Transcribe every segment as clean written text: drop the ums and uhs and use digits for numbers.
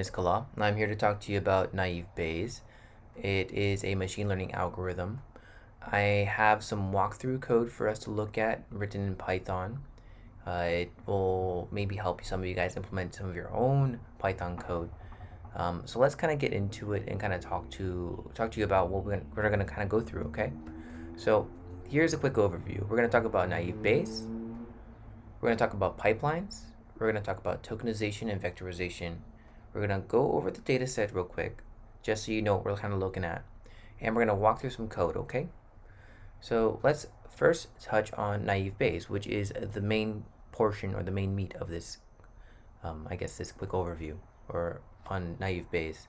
Sklearn. I'm here to talk to you about naive Bayes. It is a machine learning algorithm. I have some walkthrough code for us to look at written in Python. It will maybe help some of you guys implement some of your own Python code. So let's kind of get into it and kind of talk to you about what we're going to kind of go through. Okay. So here's a quick overview. We're going to talk about naive Bayes. We're going to talk about pipelines. We're going to talk about tokenization and vectorization. We're going to go over the data set real quick, just so you know what we're kind of looking at. And we're going to walk through some code, okay? So let's first touch on naive Bayes, which is the main portion or the main meat of this, I guess, this quick overview or on naive Bayes.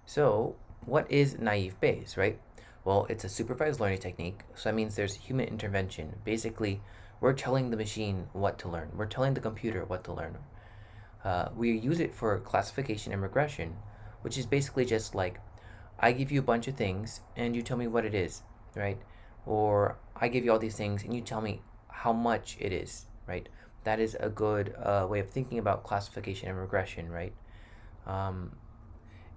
So what is naive Bayes, right? Well, it's a supervised learning technique, so that means there's human intervention. Basically, we're telling the machine what to learn. We're telling the computer what to learn. We use it for classification and regression, which is basically just like, I give you a bunch of things and you tell me what it is, right? Or I give you all these things and you tell me how much it is, right? That is a good way of thinking about classification and regression, right?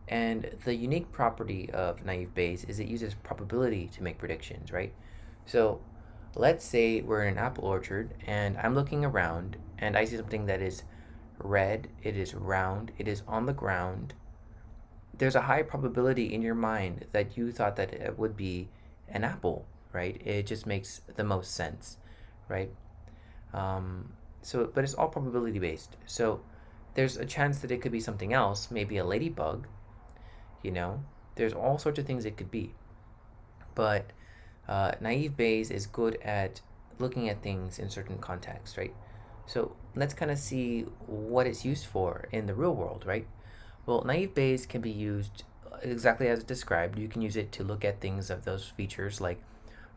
And the unique property of naive Bayes is it uses probability to make predictions, right? So let's say we're in an apple orchard and I'm looking around and I see something that is red, it is round, it is on the ground. There's a high probability in your mind that you thought that it would be an apple, right? It just makes the most sense, right? But it's all probability based. So there's a chance that it could be something else, maybe a ladybug, you know? There's all sorts of things it could be. But naive Bayes is good at looking at things in certain contexts, right? So let's kind of see what it's used for in the real world, right? Well, naive Bayes can be used exactly as described. You can use it to look at things of those features like,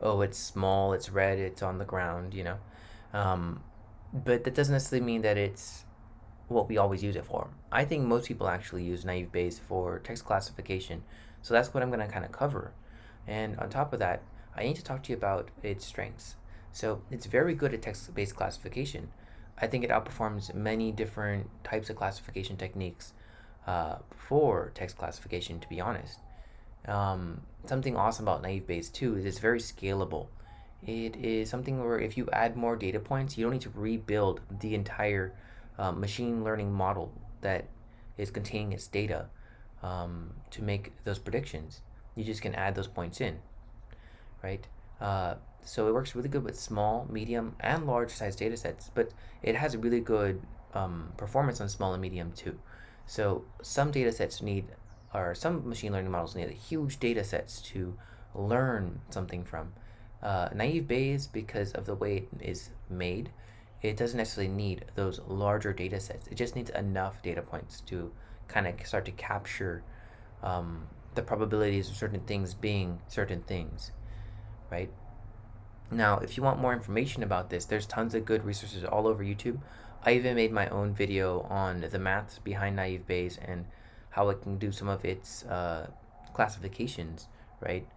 oh, it's small, it's red, it's on the ground, you know. But that doesn't necessarily mean that it's what we always use it for. I think most people actually use naive Bayes for text classification. So that's what I'm going to kind of cover. And on top of that, I need to talk to you about its strengths. So it's very good at text-based classification. I think it outperforms many different types of classification techniques for text classification, to be honest. Something awesome about naive Bayes too is it's very scalable. It is something where if you add more data points, you don't need to rebuild the entire machine learning model that is containing its data to make those predictions. You just can add those points in, right? So it works really good with small, medium, and large size data sets, but it has really good performance on small and medium too. So some data sets need, or some machine learning models need huge data sets to learn something from. Naive Bayes, because of the way it is made, it doesn't necessarily need those larger data sets. It just needs enough data points to kind of start to capture the probabilities of certain things being certain things, right? Now, if you want more information about this, there's tons of good resources all over YouTube. I even made my own video on the maths behind naive Bayes and how it can do some of its classifications, right?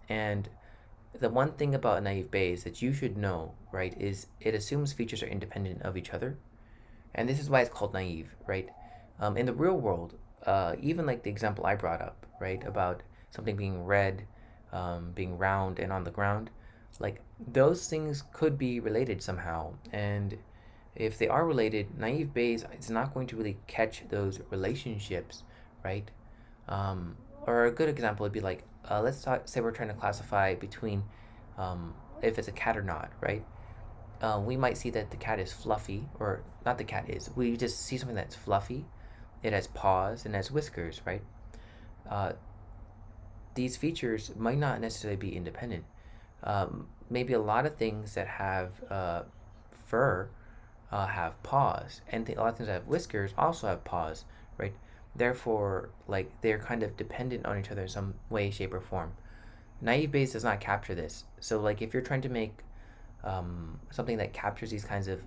And the one thing about naive Bayes that you should know, right, is it assumes features are independent of each other. And this is why it's called naive, right? In the real world, even like the example I brought up, right, about something being red, being round and on the ground, like those things could be related somehow. And if they are related, naive Bayes is not going to really catch those relationships, right? Or a good example would be like, say we're trying to classify between if it's a cat or not, right? We might see that the cat is fluffy, or not the cat is, we just see something that's fluffy, it has paws and has whiskers, right? These features might not necessarily be independent. Maybe a lot of things that have fur have paws, and a lot of things that have whiskers also have paws, right? Therefore, like they're kind of dependent on each other in some way, shape, or form. Naive Bayes does not capture this. So, like if you're trying to make something that captures these kinds of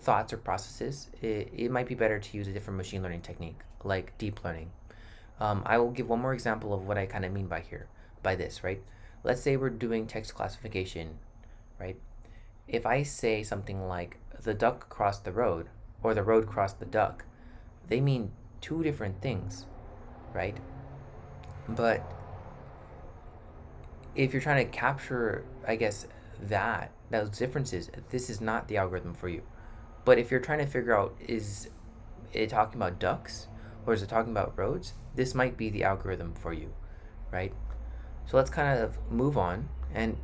thoughts or processes, it might be better to use a different machine learning technique, like deep learning. I will give one more example of what I kind of mean by this, right? Let's say we're doing text classification, right? If I say something like, the duck crossed the road, or the road crossed the duck. They mean two different things, right? But if you're trying to capture, I guess, those differences, this is not the algorithm for you. But if you're trying to figure out, is it talking about ducks or is it talking about roads, this might be the algorithm for you, right? So let's kind of move on. And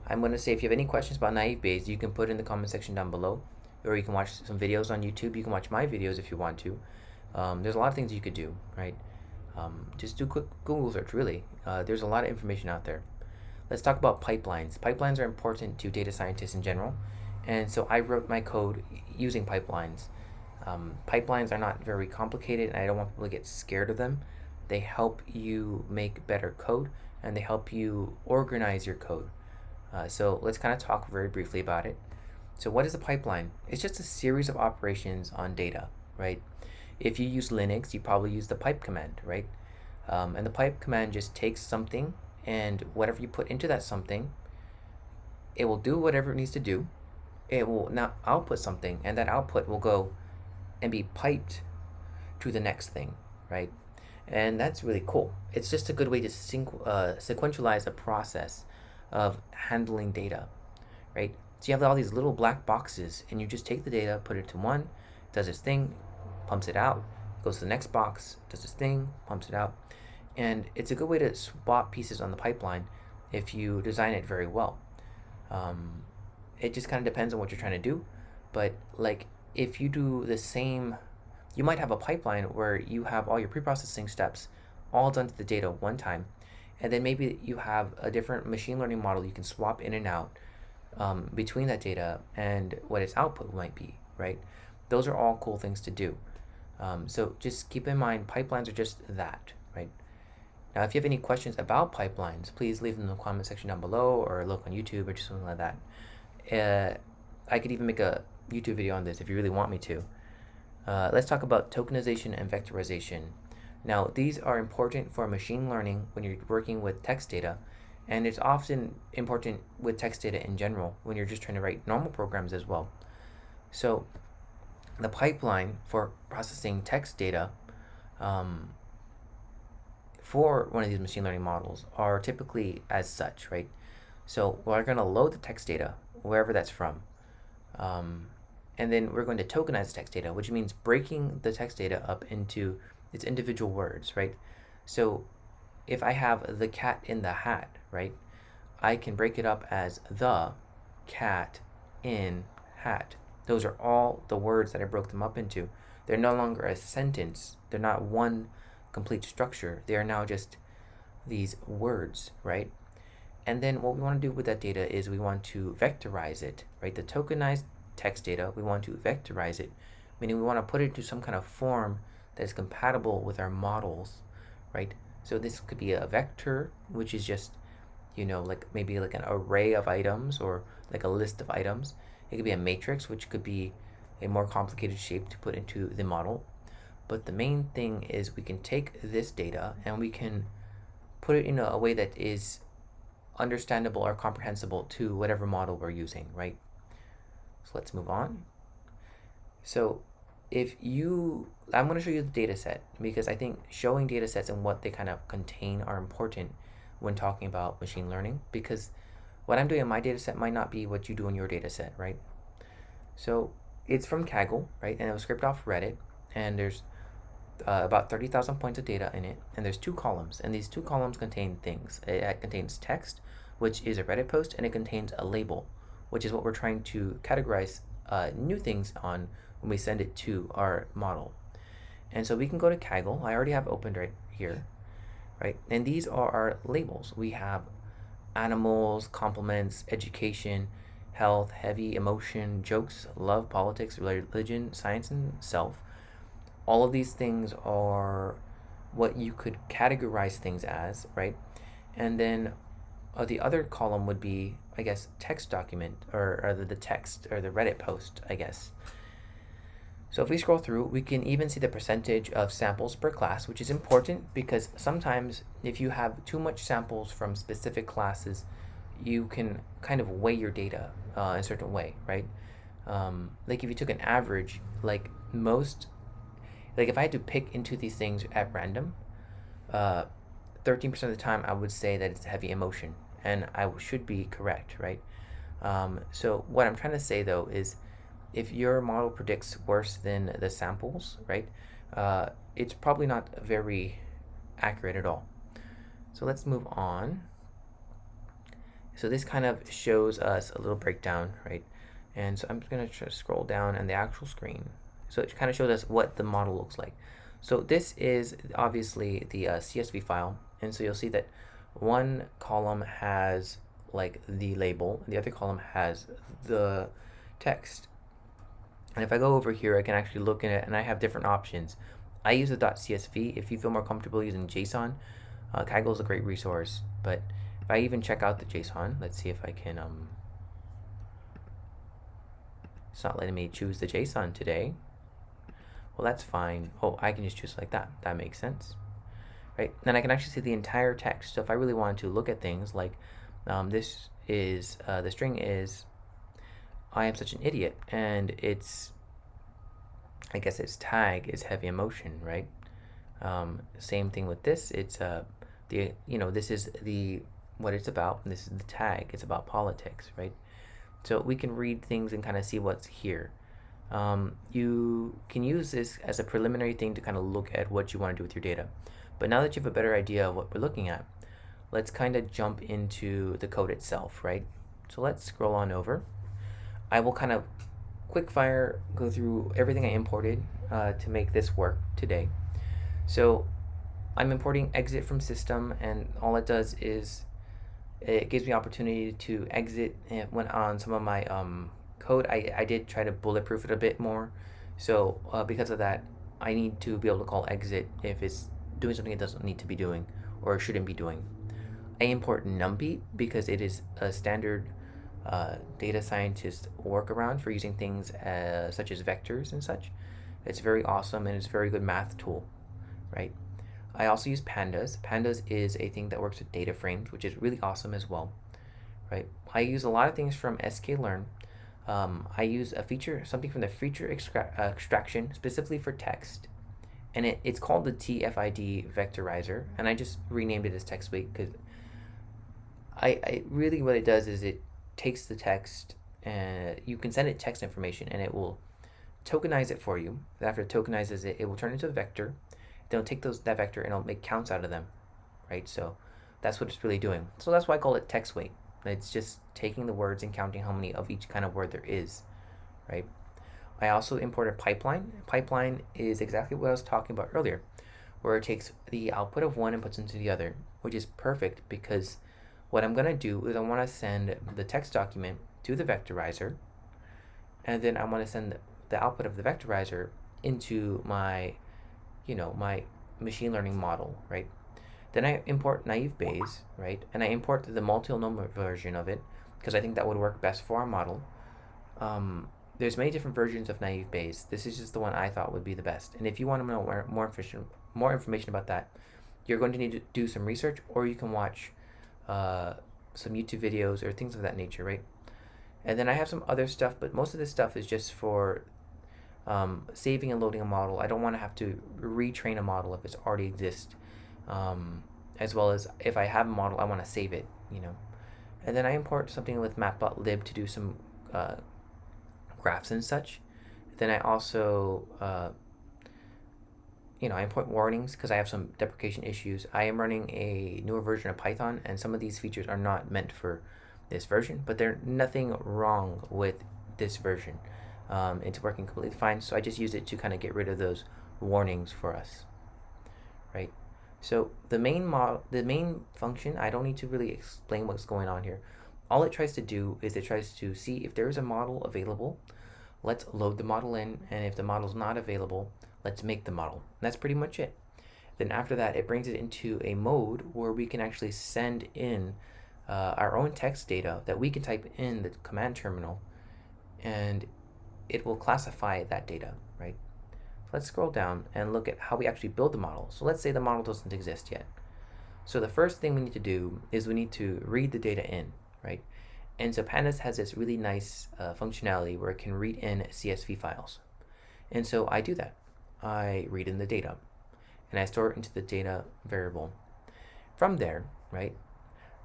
I'm going to say, if you have any questions about naive Bayes, you can put in the comment section down below, or you can watch some videos on YouTube. You can watch my videos if you want to. There's a lot of things you could do, right? Just do quick Google search, really. There's a lot of information out there. Let's talk about pipelines. Pipelines are important to data scientists in general, and so I wrote my code using pipelines. Pipelines are not very complicated, and I don't want people to get scared of them. They help you make better code, and they help you organize your code. So let's kind of talk very briefly about it. So what is a pipeline? It's just a series of operations on data, right? If you use Linux, you probably use the pipe command, right? And the pipe command just takes something, and whatever you put into that something, it will do whatever it needs to do. It will now output something, and that output will go and be piped to the next thing, right? And that's really cool. It's just a good way to sequentialize a process of handling data, right? So you have all these little black boxes, and you just take the data, put it to one, does its thing, pumps it out, goes to the next box, does its thing, pumps it out. And it's a good way to swap pieces on the pipeline if you design it very well. It just kind of depends on what you're trying to do. But like, if you do the same, you might have a pipeline where you have all your pre-processing steps all done to the data one time, and then maybe you have a different machine learning model you can swap in and out between that data and what its output might be, right? Those are all cool things to do. So just keep in mind, pipelines are just that, right? Now, if you have any questions about pipelines, please leave them in the comment section down below, or look on YouTube or just something like that. I could even make a YouTube video on this if you really want me to. Let's talk about tokenization and vectorization. Now, these are important for machine learning when you're working with text data, and it's often important with text data in general when you're just trying to write normal programs as well. So the pipeline for processing text data for one of these machine learning models are typically as such, right? So we're going to load the text data, wherever that's from. And then we're going to tokenize the text data, which means breaking the text data up into its individual words, right? So if I have the cat in the hat, right, I can break it up as the cat in hat. Those are all the words that I broke them up into. They're no longer a sentence. They're not one complete structure. They are now just these words, right? And then what we want to do with that data is we want to vectorize it, right? The tokenized text data, we want to vectorize it, meaning we want to put it into some kind of form that is compatible with our models, right? So this could be a vector, which is just, like maybe like an array of items or like a list of items. It could be a matrix, which could be a more complicated shape to put into the model. But the main thing is we can take this data and we can put it in a way that is understandable or comprehensible to whatever model we're using, right? So let's move on. So I'm going to show you the data set, because I think showing data sets and what they kind of contain are important when talking about machine learning, because what I'm doing in my data set might not be what you do in your data set, right? So it's from Kaggle, right? And it was scraped off Reddit, and there's about 30,000 points of data in it, and there's two columns, and these two columns contain things. It contains text, which is a Reddit post, and it contains a label, which is what we're trying to categorize new things on when we send it to our model. And so we can go to Kaggle. I already have opened right here, right? And these are our labels. We have animals, compliments, education, health, heavy, emotion, jokes, love, politics, religion, science, and self. All of these things are what you could categorize things as, right? And then the other column would be, I guess, text document, or the text, or the Reddit post, I guess. So if we scroll through, we can even see the percentage of samples per class, which is important because sometimes if you have too much samples from specific classes, you can kind of weigh your data in a certain way, right? Like if you took an average, like most, like if I had to pick into these things at random, uh, 13% of the time I would say that it's heavy emotion, and I should be correct, right? So what I'm trying to say though is, if your model predicts worse than the samples, right, it's probably not very accurate at all. So let's move on. So this kind of shows us a little breakdown, right? And so I'm just going to try to scroll down on the actual screen. So it kind of shows us what the model looks like. So this is obviously the CSV file. And so you'll see that one column has like the label, and the other column has the text. And if I go over here, I can actually look at it, and I have different options. I use the .csv. If you feel more comfortable using JSON, Kaggle is a great resource. But if I even check out the JSON, let's see if I can, it's not letting me choose the JSON today. Well, that's fine. Oh, I can just choose like that. That makes sense, right? Then I can actually see the entire text. So if I really wanted to look at things like, this is, the string is, I am such an idiot, and it's, I guess its tag is heavy emotion, right? Same thing with this. It's this is the what it's about, and this is the tag. It's about politics, right? So we can read things and kind of see what's here. You can use this as a preliminary thing to kind of look at what you want to do with your data. But now that you have a better idea of what we're looking at, let's kind of jump into the code itself, right? So let's scroll on over. I will kind of quick fire go through everything I imported to make this work today. So I'm importing exit from system, and all it does is it gives me opportunity to exit when on some of my code. I did try to bulletproof it a bit more. So because of that, I need to be able to call exit if it's doing something it doesn't need to be doing or shouldn't be doing. I import numpy because it is a standard data scientist workaround for using things such as vectors and such. It's very awesome, and it's a very good math tool, right? I also use pandas. Pandas is a thing that works with data frames, which is really awesome as well, right? I use a lot of things from Sklearn. I use something from the feature extraction specifically for text, and it's called the TFID vectorizer, and I just renamed it as TextWeight because I really what it does is it takes the text, and you can send it text information, and it will tokenize it for you. After it tokenizes it, it will turn into a vector. Then it'll take that vector and it'll make counts out of them, right? So that's what it's really doing. So that's why I call it text weight. It's just taking the words and counting how many of each kind of word there is, right? I also imported pipeline. Pipeline is exactly what I was talking about earlier, where it takes the output of one and puts into the other, which is perfect because what I'm going to do is I want to send the text document to the vectorizer, and then I want to send the output of the vectorizer into my my machine learning model, right? Then I import naive Bayes, right? And I import the multi-normal version of it because I think that would work best for our model. There's many different versions of naive Bayes. This is just the one I thought would be the best. And if you want to know more information about that, you're going to need to do some research, or you can watch some YouTube videos or things of that nature, right? And then I have some other stuff, but most of this stuff is just for saving and loading a model. I don't want to have to retrain a model if it already exists. As well as if I have a model, I want to save it, And then I import something with matplotlib to do some graphs and such. Then I also, I import warnings because I have some deprecation issues. I am running a newer version of Python, and some of these features are not meant for this version, but there's nothing wrong with this version. It's working completely fine, so I just use it to kind of get rid of those warnings for us, right? So the main function, I don't need to really explain what's going on here. All it tries to do is it tries to see if there is a model available. Let's load the model in, and if the model's not available, let's make the model. And that's pretty much it. Then after that, it brings it into a mode where we can actually send in our own text data that we can type in the command terminal, and it will classify that data, right? Let's scroll down and look at how we actually build the model. So let's say the model doesn't exist yet. So the first thing we need to do is we need to read the data in, right? And so Pandas has this really nice functionality where it can read in CSV files. And so I do that. I read in the data and I store it into the data variable. From there, right,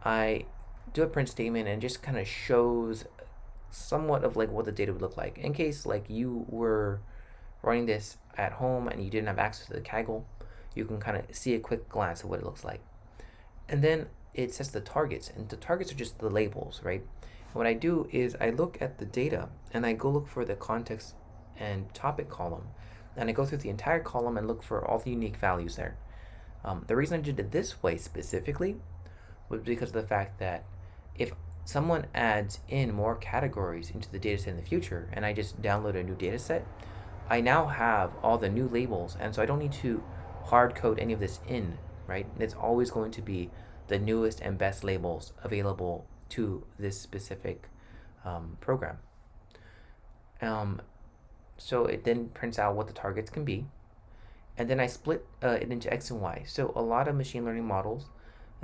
I do a print statement and just kind of shows somewhat of like what the data would look like in case like you were running this at home and you didn't have access to the Kaggle. You can kind of see a quick glance of what it looks like. And then it sets the targets, and the targets are just the labels, right? And what I do is I look at the data and I go look for the context and topic column, and I go through the entire column and look for all the unique values there. The reason I did it this way specifically was because of the fact that if someone adds in more categories into the dataset in the future and I just download a new dataset, I now have all the new labels, and so I don't need to hard code any of this in, right? It's always going to be the newest and best labels available to this specific program. So it then prints out what the targets can be, and then I split it into X and Y. So a lot of machine learning models,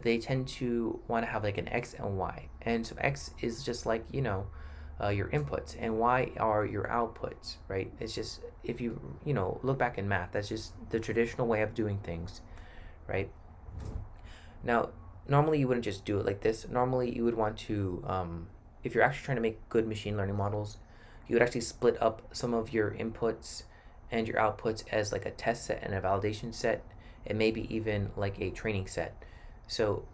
they tend to want to have like an X and Y. And so X is just like, your inputs, and Y are your outputs, right? It's just, if you, look back in math, that's just the traditional way of doing things, right? Now, normally you wouldn't just do it like this. Normally you would want to, if you're actually trying to make good machine learning models, you would actually split up some of your inputs and your outputs as like a test set and a validation set, and maybe even like a training set. So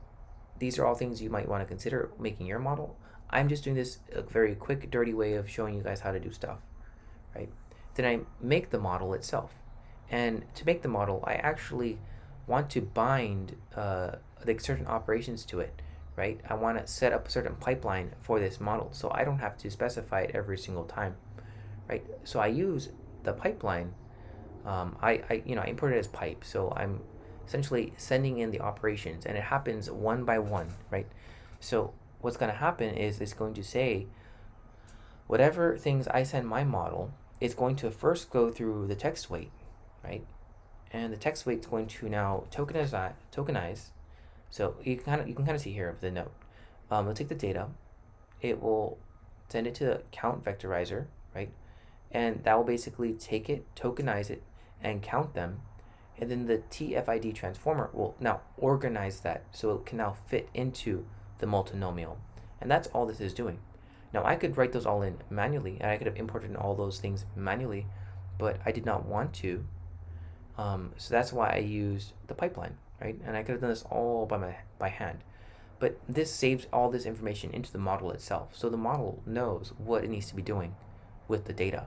these are all things you might want to consider making your model. I'm just doing this a very quick, dirty way of showing you guys how to do stuff, right? Then I make the model itself. And to make the model, I actually want to bind like certain operations to it, right? I want to set up a certain pipeline for this model, so I don't have to specify it every single time, right? So I use the pipeline. I import it as pipe, so I'm essentially sending in the operations, and it happens one by one, right? So what's going to happen is it's going to say whatever things I send my model, it's going to first go through the text weight, right? And the text weight is going to now tokenize. So you can kind of see here of the note. It'll take the data, it will send it to the count vectorizer, right? And that will basically take it, tokenize it, and count them. And then the TFID transformer will now organize that so it can now fit into the multinomial. And that's all this is doing. Now I could write those all in manually, and I could have imported in all those things manually, but I did not want to. So that's why I used the pipeline, right? And I could have done this all by hand. But this saves all this information into the model itself, so the model knows what it needs to be doing with the data.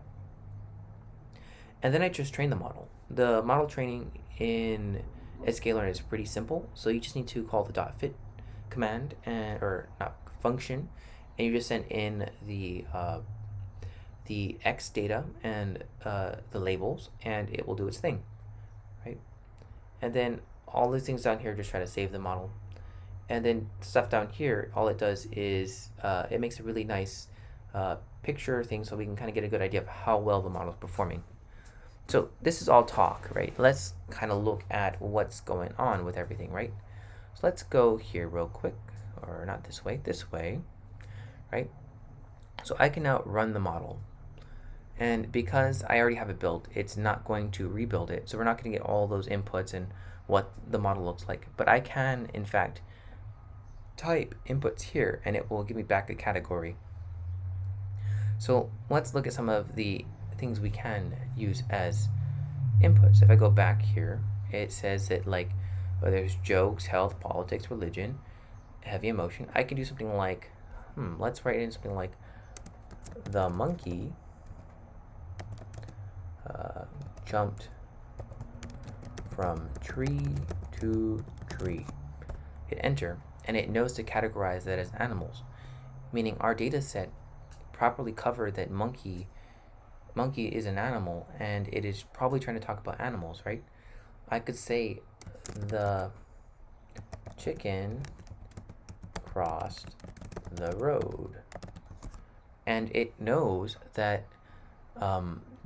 And then I just train the model. The model training in Sklearn is pretty simple, so you just need to call the .fit command, or not function, and you just send in the X data and the labels, and it will do its thing, right? And then all these things down here just try to save the model. And then stuff down here, all it does is it makes a really nice picture thing, so we can kind of get a good idea of how well the model is performing. So this is all talk, right? Let's kind of look at what's going on with everything, right? So let's go here real quick, or not this way, right? So I can now run the model. And because I already have it built, it's not going to rebuild it. So we're not going to get all those inputs and what the model looks like. But I can, in fact, type inputs here, and it will give me back a category. So let's look at some of the things we can use as inputs. If I go back here, it says that there's jokes, health, politics, religion, heavy emotion. I can do something like, let's write in something like, the monkey jumped from tree to tree. Hit enter, and it knows to categorize that as animals, meaning our data set properly covered that monkey is an animal, and it is probably trying to talk about animals, right? I could say the chicken crossed the road, and it knows that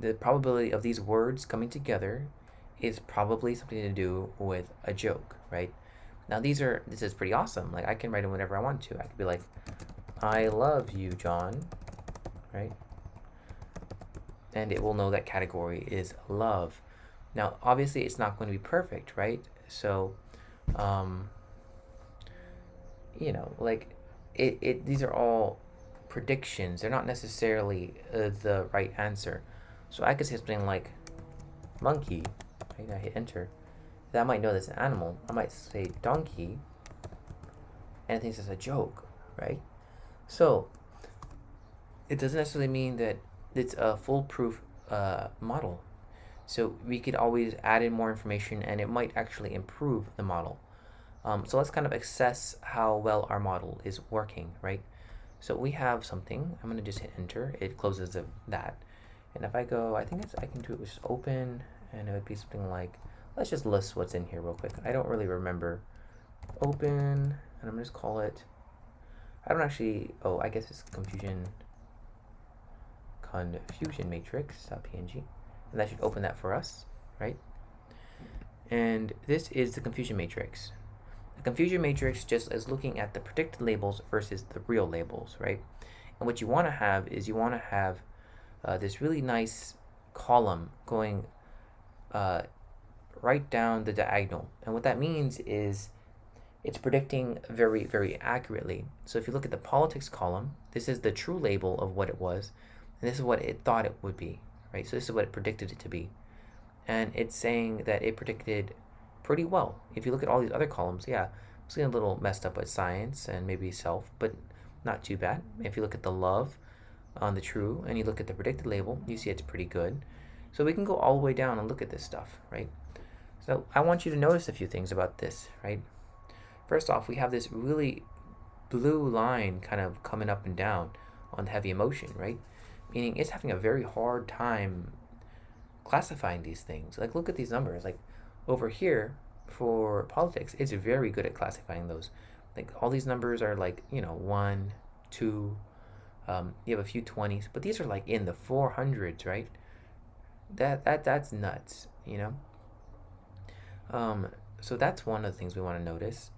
the probability of these words coming together is probably something to do with a joke, right? Now this is pretty awesome. Like, I can write them whenever I want to. I could be like, I love you, John, right? And it will know that category is love. Now, obviously, it's not going to be perfect, right? So, um, like these are all predictions. They're not necessarily the right answer. So I could say something like monkey, right? I hit enter. That might know that's an animal. I might say donkey, and it thinks it's a joke, right? So it doesn't necessarily mean that it's a foolproof model. So we could always add in more information, and it might actually improve the model. So let's kind of assess how well our model is working, right? So we have something. I'm gonna just hit enter. It closes that. And if I go, I think I can do it with just open, and it would be something like, let's just list what's in here real quick. I don't really remember. Open, and I'm gonna just call it, I don't actually, oh, I guess it's confusion matrix.png, and that should open that for us, right? And this is the confusion matrix. The confusion matrix just is looking at the predicted labels versus the real labels, right? And what you want to have is this really nice column going right down the diagonal. And what that means is it's predicting very, very accurately. So if you look at the politics column, this is the true label of what it was, and this is what it thought it would be, right? So this is what it predicted it to be. And it's saying that it predicted pretty well. If you look at all these other columns, yeah, it's getting a little messed up with science and maybe self, but not too bad. If you look at the love on the true and you look at the predicted label, you see it's pretty good. So we can go all the way down and look at this stuff, right? So I want you to notice a few things about this, right? First off, we have this really blue line kind of coming up and down on the heavy emotion, right? Meaning it's having a very hard time classifying these things. Like, look at these numbers. Like, over here for politics, it's very good at classifying those. Like, all these numbers are like, 1, 2, you have a few 20s, but these are like in the 400s, right? That's nuts, so that's one of the things we want to notice.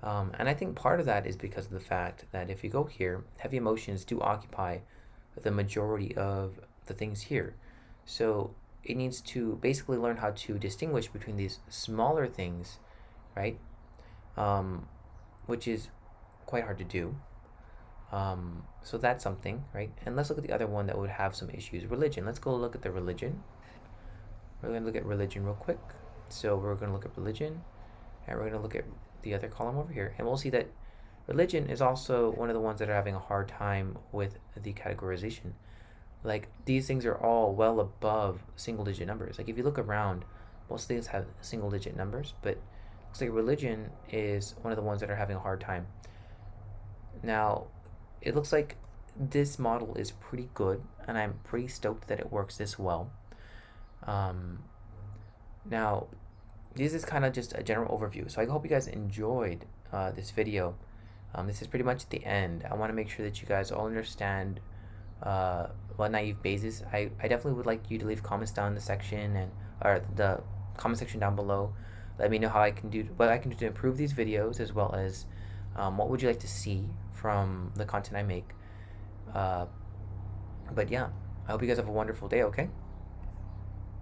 And I think part of that is because of the fact that if you go here, heavy emotions do occupy the majority of the things here. So it needs to basically learn how to distinguish between these smaller things, right? Which is quite hard to do. So that's something, right? And let's look at the other one that would have some issues. Religion. Let's go look at the religion. We're going to look at religion real quick. So we're going to look at religion, and we're going to look at the other column over here, and we'll see that religion is also one of the ones that are having a hard time with the categorization. Like, these things are all well above single digit numbers. Like, if you look around, most things have single digit numbers, but it looks like religion is one of the ones that are having a hard time. Now, it looks like this model is pretty good, and I'm pretty stoked that it works this well. Now, this is kind of just a general overview, so I hope you guys enjoyed this video. This is pretty much the end. I want to make sure that you guys all understand what naive Bayes is. I definitely would like you to leave comments down in the section or the comment section down below. Let me know what I can do to improve these videos, as well as what would you like to see from the content I make. But yeah, I hope you guys have a wonderful day, okay?